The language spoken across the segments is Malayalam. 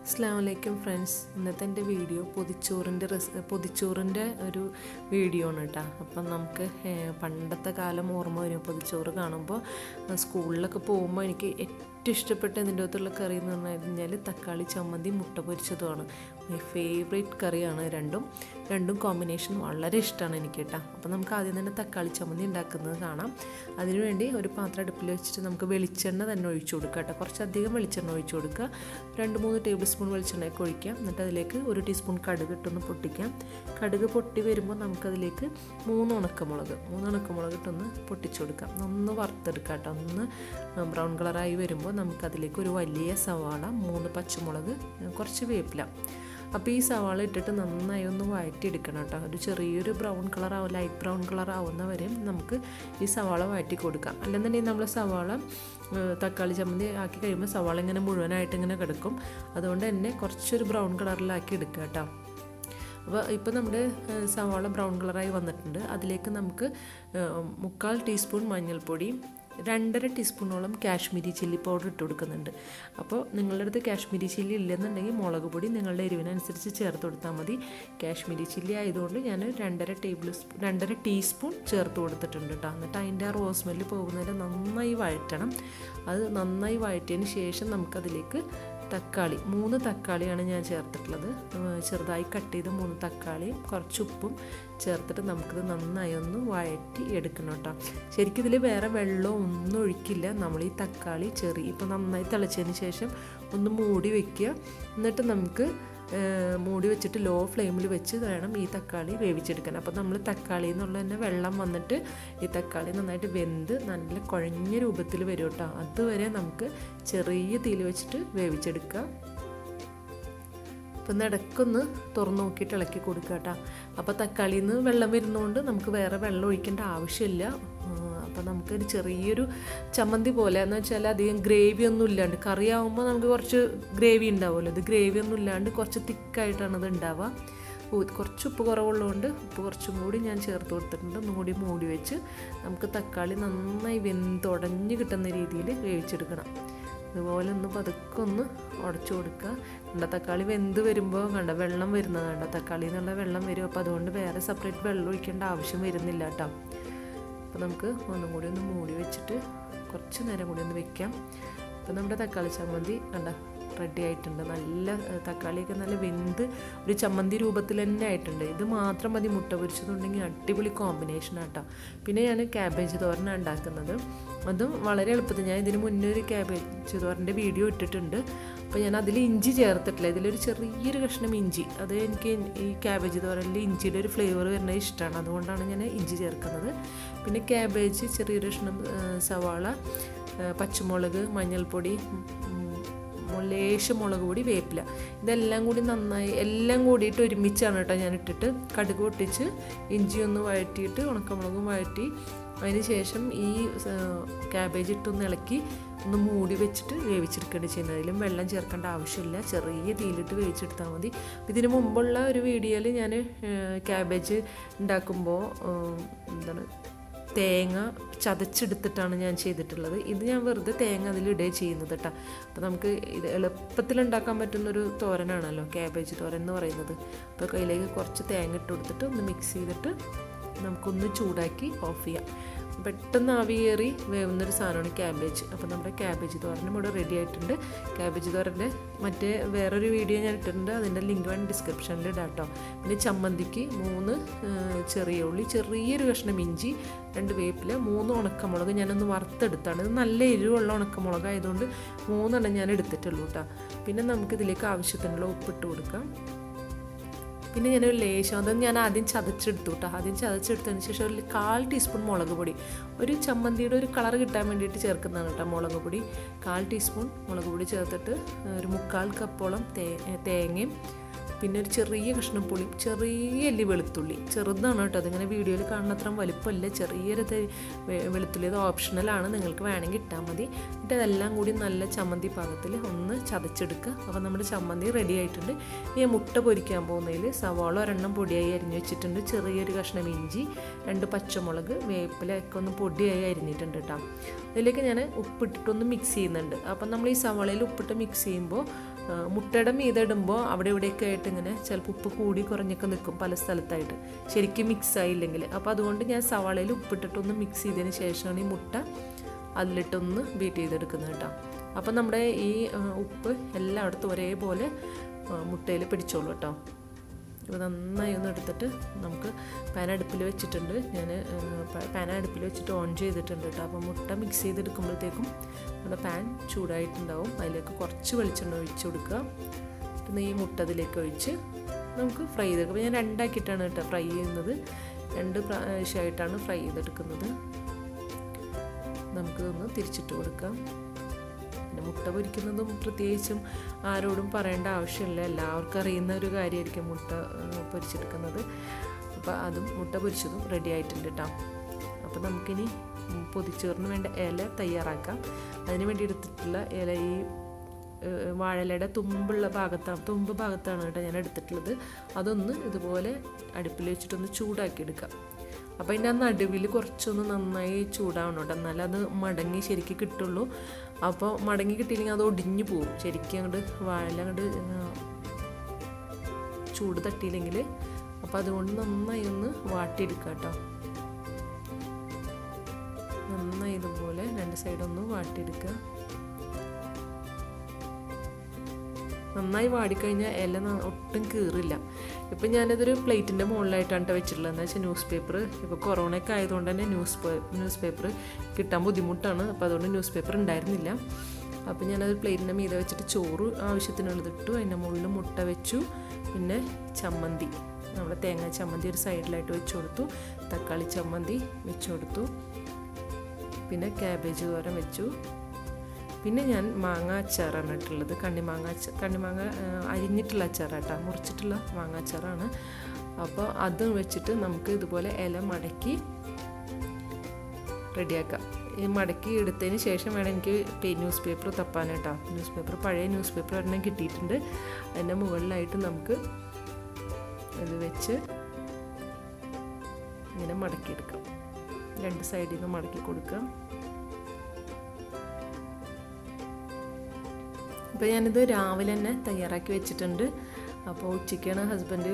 അസ്സലാമലൈക്കും ഫ്രണ്ട്സ്. ഇന്നത്തെ എൻ്റെ വീഡിയോ പൊതിച്ചോറിൻ്റെ ഒരു വീഡിയോ ആണ് കേട്ടോ. അപ്പം നമുക്ക് പണ്ടത്തെ കാലം ഓർമ്മ വരും. പൊതിച്ചോറ് കാണുമ്പോൾ സ്കൂളിലൊക്കെ പോകുമ്പോൾ എനിക്ക് ഏറ്റവും ഇഷ്ടപ്പെട്ട ഇതിൻ്റെ അകത്തുള്ള കറി എന്ന് പറഞ്ഞു കഴിഞ്ഞാൽ തക്കാളി ചമ്മന്തി മുട്ട പൊരിച്ചതുമാണ്. മൈ ഫേവറേറ്റ് കറിയാണ്. രണ്ടും കോമ്പിനേഷൻ വളരെ ഇഷ്ടമാണ് എനിക്ക് കേട്ടോ. അപ്പോൾ നമുക്ക് ആദ്യം തന്നെ തക്കാളി ചമ്മന്തി ഉണ്ടാക്കുന്നത് കാണാം. അതിനുവേണ്ടി ഒരു പാത്രം അടുപ്പിൽ വെച്ചിട്ട് നമുക്ക് വെളിച്ചെണ്ണ തന്നെ ഒഴിച്ചു കൊടുക്കുക കേട്ടോ. കുറച്ചധികം വെളിച്ചെണ്ണ ഒഴിച്ചു കൊടുക്കുക. 2-3 ടേബിൾ സ്പൂൺ വെളിച്ചെണ്ണയൊക്കെ ഒഴിക്കാം. എന്നിട്ട് അതിലേക്ക് 1 ടീസ്പൂൺ കടുക് ഇട്ടൊന്ന് പൊട്ടിക്കാം. കടുക് പൊട്ടി വരുമ്പോൾ നമുക്കതിലേക്ക് 3 ഉണക്കമുളക് ഇട്ടൊന്ന് പൊട്ടിച്ചു കൊടുക്കാം. ഒന്ന് വറുത്തെടുക്കാം കേട്ടോ. ഒന്ന് ബ്രൗൺ കളറായി വരുമ്പോൾ നമുക്കതിലേക്ക് ഒരു വലിയ സവാള, 3 പച്ചമുളക്, കുറച്ച് വേപ്പില. അപ്പോൾ ഈ സവാള ഇട്ടിട്ട് നന്നായി ഒന്ന് വഴറ്റിയെടുക്കണം കേട്ടോ. ഒരു ചെറിയൊരു ലൈറ്റ് ബ്രൗൺ കളർ ആവുന്ന വരെ നമുക്ക് ഈ സവാള വഴറ്റി കൊടുക്കാം. അല്ലെന്നുണ്ടെങ്കിൽ നമ്മൾ സവാള തക്കാളി ചമ്മന്തി ആക്കി കഴിയുമ്പോൾ സവാള ഇങ്ങനെ മുഴുവനായിട്ട് ഇങ്ങനെ കിടക്കും. അതുകൊണ്ട് തന്നെ കുറച്ചൊരു ബ്രൗൺ കളറിലാക്കി എടുക്കുക കേട്ടോ. അപ്പോൾ ഇപ്പോൾ നമ്മുടെ സവാള ബ്രൗൺ കളറായി വന്നിട്ടുണ്ട്. അതിലേക്ക് നമുക്ക് 1/4 ടീസ്പൂൺ മഞ്ഞൾപ്പൊടി, 2.5 ടീസ്പൂണോളം കാശ്മീരി ചില്ലി പൗഡർ ഇട്ട് കൊടുക്കുന്നുണ്ട്. അപ്പോൾ നിങ്ങളുടെ അടുത്ത് കാശ്മീരി ചില്ലി ഇല്ലെന്നുണ്ടെങ്കിൽ മുളക് പൊടി നിങ്ങളുടെ എരിവിനനുസരിച്ച് ചേർത്ത് കൊടുത്താൽ മതി. കാശ്മീരി ചില്ലി ആയതുകൊണ്ട് ഞാൻ 2.5 ടീസ്പൂൺ ചേർത്ത് കൊടുത്തിട്ടുണ്ട് കേട്ടോ. എന്നിട്ട് അതിൻ്റെ ആ റോസ് സ്മെല്ല് പോകുന്നതിന് നന്നായി വഴറ്റണം. അത് നന്നായി വഴറ്റിയതിന് ശേഷം നമുക്കതിലേക്ക് 3 തക്കാളിയാണ് ഞാൻ ചേർത്തിട്ടുള്ളത്. ചെറുതായി കട്ട് ചെയ്ത് 3 തക്കാളിയും കുറച്ച് ഉപ്പും ചേർത്തിട്ട് നമുക്കിത് നന്നായി ഒന്ന് വഴറ്റി എടുക്കണം കേട്ടോ. ശരിക്കും ഇതിൽ വേറെ വെള്ളം ഒന്നും ഒഴിക്കില്ല. നമ്മൾ ഈ തക്കാളി ഇപ്പോൾ നന്നായി തിളച്ചതിന് ശേഷം ഒന്ന് മൂടി വയ്ക്കുക. എന്നിട്ട് നമുക്ക് മൂടി വെച്ചിട്ട് ലോ ഫ്ലെയിമിൽ വെച്ച് വേണം ഈ തക്കാളി വേവിച്ചെടുക്കാൻ. അപ്പോൾ നമ്മൾ തക്കാളിയിൽ നിന്നുള്ള തന്നെ വെള്ളം വന്നിട്ട് ഈ തക്കാളി നന്നായിട്ട് വെന്ത് നല്ല കുഴഞ്ഞ രൂപത്തിൽ വരും കേട്ടോ. അതുവരെ നമുക്ക് ചെറിയ തീയിൽ വെച്ചിട്ട് വേവിച്ചെടുക്കുക. അപ്പം ഇടയ്ക്കൊന്ന് തുറന്ന് നോക്കിയിട്ട് ഇളക്കി കൊടുക്കുക കേട്ടോ. അപ്പോൾ തക്കാളിയിൽ നിന്ന് വെള്ളം വരുന്നതുകൊണ്ട് നമുക്ക് വേറെ വെള്ളം ഒഴിക്കേണ്ട ആവശ്യമില്ല. അപ്പോൾ നമുക്കൊരു ചെറിയൊരു ചമ്മന്തി പോലെ എന്ന് വെച്ചാൽ അധികം ഗ്രേവി ഒന്നും ഇല്ലാണ്ട്, കറിയാവുമ്പോൾ നമുക്ക് കുറച്ച് ഗ്രേവി ഉണ്ടാവുമല്ലോ. ഇത് ഗ്രേവി ഒന്നും ഇല്ലാണ്ട് കുറച്ച് തിക്കായിട്ടാണ് ഇത് ഉണ്ടാവുക. കുറച്ച് ഉപ്പ് കുറവുള്ളതുകൊണ്ട് ഉപ്പ് കുറച്ചും കൂടി ഞാൻ ചേർത്ത് കൊടുത്തിട്ടുണ്ട്. ഒന്നും കൂടി മൂടി വെച്ച് നമുക്ക് തക്കാളി നന്നായി വെന്തുടഞ്ഞ് കിട്ടുന്ന രീതിയിൽ വേവിച്ചെടുക്കണം. ഇതുപോലെ ഒന്ന് പതുക്കെ ഒന്ന് ഉടച്ചു കൊടുക്കുക. തക്കാളി വെന്ത് വരുമ്പോൾ വെള്ളം വരുന്നത് തക്കാളിയിൽ നിന്നുള്ള വെള്ളം വരും. അപ്പോൾ അതുകൊണ്ട് വേറെ സെപ്പറേറ്റ് വെള്ളം ഒഴിക്കേണ്ട ആവശ്യം വരുന്നില്ല കേട്ടോ. അപ്പോൾ നമുക്ക് ഒന്നും കൂടി ഒന്ന് മൂടി വെച്ചിട്ട് കുറച്ച് നേരം കൂടി ഒന്ന് വെക്കാം. അപ്പോൾ നമ്മുടെ തക്കാളി ചമ്മന്തി റെഡി ആയിട്ടുണ്ട്. നല്ല തക്കാളിയൊക്കെ നല്ല വെന്ത് ഒരു ചമ്മന്തി രൂപത്തിൽ തന്നെ ആയിട്ടുണ്ട്. ഇത് മാത്രം മതി മുട്ട പൊരിച്ചതുണ്ടെങ്കിൽ അടിപൊളി കോമ്പിനേഷനാണ് കേട്ടോ. പിന്നെ ഞാൻ ക്യാബേജ് തോരനാണ് ഉണ്ടാക്കുന്നത്. അതും വളരെ എളുപ്പത്തിൽ, ഞാൻ ഇതിന് മുന്നേ ഒരു ക്യാബേജ് തോരൻ്റെ വീഡിയോ ഇട്ടിട്ടുണ്ട്. അപ്പോൾ ഞാൻ അതിൽ ഇഞ്ചി ചേർത്തിട്ടില്ല. ഇതിലൊരു ചെറിയൊരു കഷ്ണം ഇഞ്ചി, അത് എനിക്ക് ഈ ക്യാബേജ് തോരനിൽ ഇഞ്ചിയുടെ ഒരു ഫ്ലേവർ വരുന്നത് ഇഷ്ടമാണ്. അതുകൊണ്ടാണ് ഞാൻ ഇഞ്ചി ചേർക്കുന്നത്. പിന്നെ ക്യാബേജ്, ചെറിയൊരു കഷ്ണം സവാള, പച്ചമുളക്, മഞ്ഞൾപ്പൊടി, ലേശം മുളക് പൊടി, വേപ്പില, ഇതെല്ലാം കൂടി നന്നായി എല്ലാം കൂടിയിട്ട് ഒരുമിച്ചാണ് കേട്ടോ ഞാൻ ഇട്ടിട്ട് കടുക് പൊട്ടിച്ച് ഇഞ്ചി ഒന്ന് വഴറ്റിയിട്ട് ഉണക്കമുളകും വഴറ്റി അതിന് ശേഷം ഈ ക്യാബേജ് ഇട്ടൊന്ന് ഇളക്കി ഒന്ന് മൂടി വെച്ചിട്ട് വേവിച്ചെടുക്കേണ്ടി ചെയ്യുന്നത്. അതിലും വെള്ളം ചേർക്കേണ്ട ആവശ്യമില്ല. ചെറിയ തീയിലിട്ട് വേവിച്ചെടുത്താൽ മതി. ഇതിന് മുമ്പുള്ള ഒരു വീഡിയോയിൽ ഞാൻ ക്യാബേജ് ഉണ്ടാക്കുമ്പോൾ തേങ്ങ ചതച്ചെടുത്തിട്ടാണ് ഞാൻ ചെയ്തിട്ടുള്ളത്. ഇത് ഞാൻ വെറുതെ തേങ്ങ അതിലിടുകയും ചെയ്യുന്നത് കേട്ടോ. അപ്പോൾ നമുക്ക് ഇത് എളുപ്പത്തിൽ ഉണ്ടാക്കാൻ പറ്റുന്നൊരു തോരനാണല്ലോ ക്യാബേജ് തോരൻ എന്ന് പറയുന്നത്. അപ്പോൾ കയ്യിലേക്ക് കുറച്ച് തേങ്ങ ഇട്ട് കൊടുത്തിട്ട് ഒന്ന് മിക്സ് ചെയ്തിട്ട് നമുക്കൊന്ന് ചൂടാക്കി ഓഫ് ചെയ്യാം. പെട്ടെന്ന് ആവി കയറി വേവുന്നൊരു സാധനമാണ് ക്യാബേജ്. അപ്പോൾ നമ്മുടെ ക്യാബേജ് തോരനും ഇവിടെ റെഡി ആയിട്ടുണ്ട്. ക്യാബേജ് തോരൻ്റെ വേറൊരു വീഡിയോ ഞാൻ ഇട്ടിട്ടുണ്ട്. അതിൻ്റെ ലിങ്ക് വേണം ഡിസ്ക്രിപ്ഷനിൽ ഇടാം കേട്ടോ. പിന്നെ ചമ്മന്തിക്ക് 3 ചെറിയ ഉള്ളി, ചെറിയൊരു കഷ്ണം ഇഞ്ചി, 2 വേപ്പില, 3 ഉണക്കമുളക് ഞാനൊന്ന് വറുത്തെടുത്താണ്. ഇത് നല്ല എരിവുള്ള ഉണക്കമുളക് ആയതുകൊണ്ട് 3 ഞാൻ എടുത്തിട്ടുള്ളൂ കേട്ടോ. പിന്നെ നമുക്കിതിലേക്ക് ആവശ്യത്തിനുള്ള ഉപ്പിട്ട് കൊടുക്കാം. പിന്നെ ഞാനൊരു ലേശം, അത് ഞാൻ ആദ്യം ചതച്ചെടുത്തു കേട്ടോ. ആദ്യം ചതച്ചെടുത്തതിന് ശേഷം ഒരു 1/4 ടീസ്പൂൺ മുളക് പൊടി, ഒരു ചമ്മന്തിയുടെ ഒരു കളർ കിട്ടാൻ വേണ്ടിയിട്ട് ചേർക്കുന്നതാണ് കേട്ടോ മുളക് പൊടി. 1/4 ടീസ്പൂൺ മുളക് പൊടി ചേർത്തിട്ട് ഒരു 3/4 കപ്പോളം തേങ്ങയും, പിന്നെ ഒരു ചെറിയ കഷ്ണം പുളി, ചെറിയ അല്ലി വെളുത്തുള്ളി, ചെറുതാണ് കേട്ടോ. അതിങ്ങനെ വീഡിയോയിൽ കാണുന്ന അത്ര വലിപ്പമല്ല, ചെറിയൊരു വെളുത്തുള്ളി. അത് ഓപ്ഷണലാണ്, നിങ്ങൾക്ക് വേണമെങ്കിൽ ഇട്ടാൽ മതി. എന്നിട്ട് അതെല്ലാം കൂടി നല്ല ചമ്മന്തി പാകത്തിൽ ഒന്ന് ചതച്ചെടുക്കുക. അപ്പോൾ നമ്മുടെ ചമ്മന്തി റെഡി ആയിട്ടുണ്ട്. ഈ മുട്ട പൊരിക്കാൻ പോകുന്നതിൽ സവാള 1 പൊടിയായി അരിഞ്ഞ് വെച്ചിട്ടുണ്ട്, ചെറിയൊരു കഷ്ണം ഇഞ്ചി, 2 പച്ചമുളക്, വേപ്പിലൊക്കെ ഒന്ന് പൊടിയായി അരിഞ്ഞിട്ടുണ്ട് കേട്ടോ. ഇതിലേക്ക് ഞാൻ ഉപ്പിട്ടിട്ടൊന്ന് മിക്സ് ചെയ്യുന്നുണ്ട്. അപ്പം നമ്മൾ ഈ സവാളയിൽ ഉപ്പിട്ട് മിക്സ് ചെയ്യുമ്പോൾ മുട്ടയുടെ മീതെ ഇടുമ്പോൾ അവിടെ ഇവിടെയൊക്കെ ആയിട്ട് ഇങ്ങനെ ചിലപ്പോൾ ഉപ്പ് കൂടി കുറഞ്ഞൊക്കെ നിൽക്കും പല സ്ഥലത്തായിട്ട്, ശരിക്കും മിക്സ് ആയില്ലെങ്കിൽ. അപ്പോൾ അതുകൊണ്ട് ഞാൻ സവാളയിൽ ഉപ്പിട്ടിട്ടൊന്ന് മിക്സ് ചെയ്തതിന് ശേഷമാണ് ഈ മുട്ട അതിലിട്ടൊന്ന് ബീറ്റ് ചെയ്തെടുക്കുന്നത് കേട്ടോ. അപ്പോൾ നമ്മുടെ ഈ ഉപ്പ് എല്ലായിടത്തും ഒരേപോലെ മുട്ടയിൽ പിടിച്ചോളൂ കേട്ടോ. ഇപ്പോൾ നന്നായി ഒന്ന് എടുത്തിട്ട് നമുക്ക് പാൻ അടുപ്പിൽ വെച്ചിട്ടുണ്ട്. ഞാൻ പാൻ അടുപ്പിൽ വെച്ചിട്ട് ഓൺ ചെയ്തിട്ടുണ്ട് കേട്ടോ. അപ്പോൾ മുട്ട മിക്സ് ചെയ്തെടുക്കുമ്പോഴത്തേക്കും നമ്മുടെ പാൻ ചൂടായിട്ടുണ്ടാവും. അതിലേക്ക് കുറച്ച് വെളിച്ചെണ്ണ ഒഴിച്ച് കൊടുക്കുക. പിന്നെ ഈ മുട്ട അതിലേക്ക് ഒഴിച്ച് നമുക്ക് ഫ്രൈ ചെയ്തെടുക്കുക. അപ്പോൾ ഞാൻ രണ്ടാക്കിയിട്ടാണ് കേട്ടോ ഫ്രൈ ചെയ്യുന്നത്, 2 പ്രാവശ്യമായിട്ടാണ് ഫ്രൈ ചെയ്തെടുക്കുന്നത്. നമുക്കിതൊന്ന് തിരിച്ചിട്ട് കൊടുക്കാം. പിന്നെ മുട്ട പൊരിക്കുന്നതും പ്രത്യേകിച്ചും ആരോടും പറയേണ്ട ആവശ്യമില്ല, എല്ലാവർക്കും അറിയുന്ന ഒരു കാര്യമായിരിക്കും മുട്ട പൊരിച്ചെടുക്കുന്നത്. അപ്പോൾ അതും മുട്ട പൊരിച്ചതും റെഡി ആയിട്ടുണ്ട് കേട്ടോ. അപ്പോൾ നമുക്കിനി പൊതിച്ചോറിന് വേണ്ട ഇല തയ്യാറാക്കാം. അതിന് വേണ്ടി എടുത്തിട്ടുള്ള ഇല ഈ വാഴയിലയുടെ തുമ്പ് ഭാഗത്താണ് കേട്ടോ ഞാൻ എടുത്തിട്ടുള്ളത്. അതൊന്ന് ഇതുപോലെ അടുപ്പിൽ വെച്ചിട്ടൊന്ന് ചൂടാക്കി എടുക്കാം. അപ്പോൾ അതിൻ്റെ നടുവിൽ കുറച്ചൊന്ന് നന്നായി ചൂടാവണം കേട്ടോ, എന്നാലും അത് മടങ്ങി ശരിക്കും കിട്ടുള്ളൂ. അപ്പോൾ മടങ്ങി കിട്ടിയില്ലെങ്കിൽ അത് ഒടിഞ്ഞു പോകും, ശരിക്കും അങ്ങോട്ട് വാഴ അങ്ങോട്ട് ചൂട് തട്ടിയില്ലെങ്കിൽ. അപ്പോൾ അതുകൊണ്ട് നന്നായി ഒന്ന് വാട്ടിയെടുക്കുക കേട്ടോ. നന്നായി ഇതുപോലെ 2 സൈഡൊന്ന് വാട്ടിയെടുക്കുക. നന്നായി വാടിക്കഴിഞ്ഞാൽ ഇല ഒട്ടും കീറില്ല. ഇപ്പം ഞാനിതൊരു പ്ലേറ്റിൻ്റെ മുകളിലായിട്ടാണ് വെച്ചിട്ടുള്ളത്. എന്താ വെച്ചാൽ ന്യൂസ് പേപ്പർ, ഇപ്പോൾ കൊറോണയൊക്കെ ആയതുകൊണ്ട് തന്നെ ന്യൂസ് പേപ്പർ കിട്ടാൻ ബുദ്ധിമുട്ടാണ്. അപ്പോൾ അതുകൊണ്ട് ന്യൂസ് പേപ്പർ ഉണ്ടായിരുന്നില്ല. അപ്പോൾ ഞാനത് പ്ലേറ്റിൻ്റെ മീതെ വെച്ചിട്ട് ചോറ് ആവശ്യത്തിനുള്ളത് ഇട്ടു. അതിൻ്റെ മുകളിൽ മുട്ട വെച്ചു. പിന്നെ ചമ്മന്തി, നമ്മുടെ തേങ്ങ ചമ്മന്തി ഒരു സൈഡിലായിട്ട് വെച്ച് കൊടുത്തു. തക്കാളി ചമ്മന്തി വെച്ച് കൊടുത്തു. പിന്നെ ക്യാബേജ് തോരൻ വെച്ചു. പിന്നെ ഞാൻ മാങ്ങ അച്ചാറാണ് ഇട്ടുള്ളത്. കണ്ണിമാങ്ങ അരിഞ്ഞിട്ടുള്ള അച്ചാറാട്ടോ, മുറിച്ചിട്ടുള്ള മാങ്ങ അച്ചാറാണ്. അപ്പോൾ അത് വെച്ചിട്ട് നമുക്ക് ഇതുപോലെ ഇല മടക്കി റെഡിയാക്കാം. ഈ മടക്കി എടുത്തതിന് ശേഷം വേണം എനിക്ക് ന്യൂസ് പേപ്പർ തപ്പാനായിട്ടോ. ന്യൂസ് പേപ്പർ, പഴയ ന്യൂസ് പേപ്പർ ഒരെണ്ണം കിട്ടിയിട്ടുണ്ട്. അതിൻ്റെ മുകളിലായിട്ട് നമുക്ക് ഇത് വെച്ച് ഇങ്ങനെ മടക്കിയെടുക്കാം. 2 സൈഡിൽ നിന്ന് മടക്കി കൊടുക്കാം. അപ്പോൾ ഞാനിത് രാവിലെ തന്നെ തയ്യാറാക്കി വെച്ചിട്ടുണ്ട്. അപ്പോൾ ഉച്ചയ്ക്കാണ് ഹസ്ബൻഡ്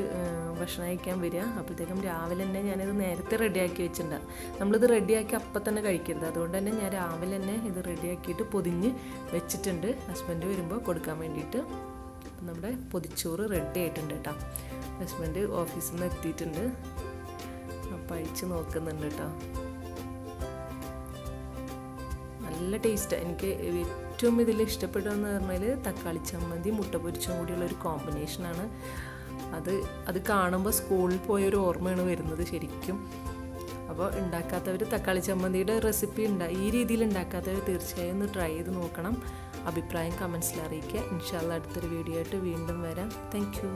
ഭക്ഷണം കഴിക്കാൻ വരിക. അപ്പോഴത്തേക്കും രാവിലെ തന്നെ ഞാനിത് നേരത്തെ റെഡിയാക്കി വെച്ചിട്ടുണ്ട്. നമ്മളിത് റെഡിയാക്കി അപ്പം തന്നെ കഴിക്കരുത്. അതുകൊണ്ട് തന്നെ ഞാൻ രാവിലെ തന്നെ ഇത് റെഡിയാക്കിയിട്ട് പൊതിഞ്ഞ് വെച്ചിട്ടുണ്ട്, ഹസ്ബൻഡ് വരുമ്പോൾ കൊടുക്കാൻ വേണ്ടിയിട്ട്. അപ്പം നമ്മുടെ പൊതിച്ചോറ് റെഡി ആയിട്ടുണ്ട് കേട്ടോ. ഹസ്ബൻഡ് ഓഫീസിൽ നിന്ന് എത്തിയിട്ടുണ്ട്. അപ്പം അഴിച്ച് നോക്കുന്നുണ്ട് കേട്ടോ. നല്ല ടേസ്റ്റാണ്. എനിക്ക് ഏറ്റവും ഇതിൽ ഇഷ്ടപ്പെട്ടതെന്ന് പറഞ്ഞാൽ തക്കാളി ചമ്മന്തി മുട്ട പൊരിച്ചും കൂടിയുള്ളൊരു കോമ്പിനേഷനാണ്. അത് കാണുമ്പോൾ സ്കൂളിൽ പോയൊരു ഓർമ്മയാണ് വരുന്നത് ശരിക്കും. അപ്പോൾ ഉണ്ടാക്കാത്തവർ തക്കാളി ചമ്മന്തിയുടെ റെസിപ്പി ഈ രീതിയിൽ ഉണ്ടാക്കാത്തവർ തീർച്ചയായും ഒന്ന് ട്രൈ ചെയ്ത് നോക്കണം. അഭിപ്രായം കമൻസിൽ അറിയിക്കുക. ഇൻഷാ അല്ലാഹ് അടുത്തൊരു വീഡിയോ ആയിട്ട് വീണ്ടും വരാം. Thank you.